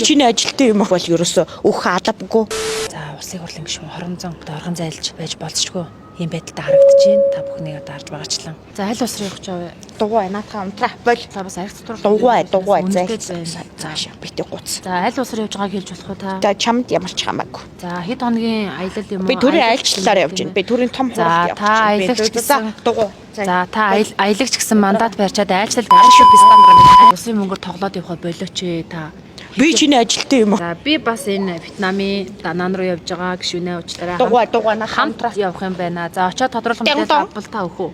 чиний ажилтны юм бол ерөөсөө өөх алавгүй. За улсын хурлын гишүүн хорон зон орхон зайлж байж болцчгүй ийм байдалтай харагдаж байна. Та бүхнийг одоо харж байгаачлан. За аль улс руу явах гэж вэ? Дугуй наатаа унтраа бол. За бас арх дотор Дугуй зайлж. заашаа бити гуц. За аль улс руу явж байгааг хэлж болох уу та? За чамд ямар ч хамаагүй. За хэд хоногийн аялал юм уу? Би төрийн айлчлалаар явж байна. Би төрийн том хурлд явж та байна. аялагч гэсэн дугуй. За та аялагч гэсэн мандат барьчаад айлчлал гарах шүү би стандарт. Улсын мөнгөөр тоглоод явах болооч та. Би чиний ажилтны юм уу? За би бас энэ Вьетнамын Данан руу явж байгаа гишүүнээ уучлаарай. Дугуй хамтраа явах юм байна. За очиод тодруулах бол та өгөх үү?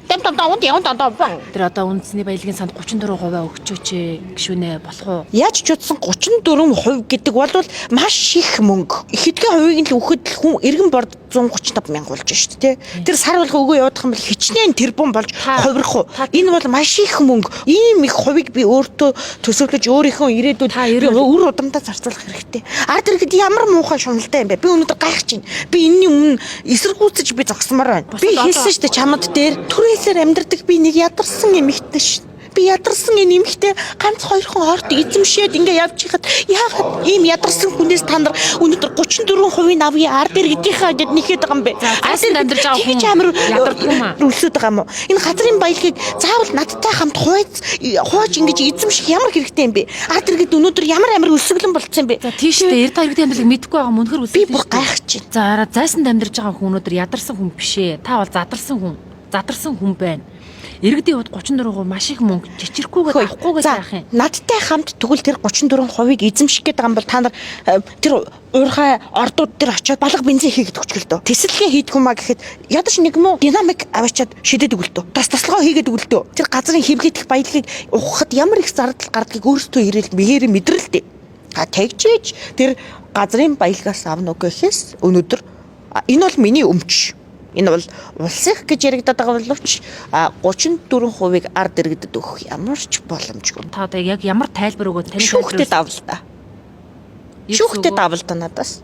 Тэр одоо үндэсний баялагын санд 34% өгчөөч гишүүнээ болох уу? Яаж ч утсан 34% гэдэг бол маш их мөнгө. Хэдхэн хувийг нь л өгөхөд хүн эргэн борд 135 мянга болж шүү дээ. Тэр сар болго өгөө явуудах юм бол хичнээн тэрбум болж хувирах уу? Энэ бол маш их мөнгө. Ийм их хувийг би өөртөө төсөвлөж өөрийнхөө ирээдүйд өр удамдаа зарцуулах хэрэгтэй. Ард иргэд ямар муухай шуналтай юм бэ? Би өнөөдөр гайхаж байна. Би энэний өмнө эсэргүүцэж би зогсмоор байна. Би хэлсэн шүү дээ чамд дээр түрээсээр амьдардаг би нэг ядарсан эмэгтэй шүү. Би ядарсан энэ эмэгтэй ганц хоёрхон орд эзэмшээд ингээ явж хахад яагаад ийм ядарсан хүнээс та нар өнөөдөр 34% авъя ард иргэдийнхаа гэд нэхэд байгаа юм бэ? Ард амьдарч байгаа хүн амар ядардаг юм аа. үлсөд байгаа юм уу? Энэ газрын баялагийг заавал надтай хамт хууж ингэж эзэмших ямар хэрэгтэй юм бэ? Ард иргэд өнөөдөр ямар өлсөглөн болцсон юм бэ? За тийшээ 90 иргэдийн амьдралыг мэдэхгүй байгаа мөнхөр үлсэх. Би бүр гайхаж байна. За зайсанд амьдарч байгаа хүн өнөөдөр ядарсан хүн биш ээ. Та бол задарсан хүн байна. Иргэдийн хувьд 34% маш их мөнгө чичрэхгүйгээр авахгүйгээр яах юм? Надтай хамт тэгвэл тэр 34%-ийг эзэмших гэдэг юм бол та нар тэр уурхай ордууд дээр очиод балга бензин хийгээд өгч гэлдөө. Тэсэлгээ хийдэг юм а гэхэд ядаж нэг муу динамик аваачаад шидэд өгөлтөө. Таслогоо хийгээд өгөлтөө. Тэр газрын хэвлэгдэх баялагийг ухахад ямар их зардал гардгийг өөрсдөө ирээл мэгээр мэдрэлтэй. Тэгжээж тэр газрын баялагаас авна уу гэхээс өнөөдөр энэ бол миний өмч. Энэ бол улсынх гэж яригадаад байгаа боловч 34%-ийг ард иргэдэд өгөх ямар ч боломжгүй. Та одоо яг ямар тайлбар өгөөд таны шүүхтэд авал та. Шүүхтэд авал та надаас.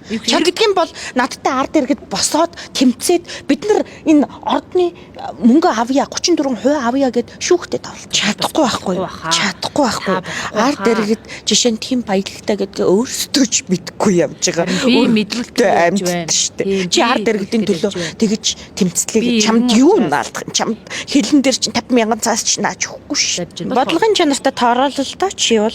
Чагтгийн бол надтай ард иргэд босоод тэмцээд бид нар энэ ордны мөнгө авъя 34% авъя гэд шүүхтэд авал чадахгүй байхгүй. Ард иргэд жишээ нь тийм баялагтай гэдгээ өөрсдөө ч мэдгүй явж байгаа. Би мэдрэлтэй амьд шүү дээ. Чи ард иргэдийн төлөө тэгэж тэмцлээ чамд юу наалдах юм? Чамд хэлэн дээр чинь 50,000 цаас ч наач өгөхгүй шүү. Бодлогын чанартай тооруулалтаа чи бол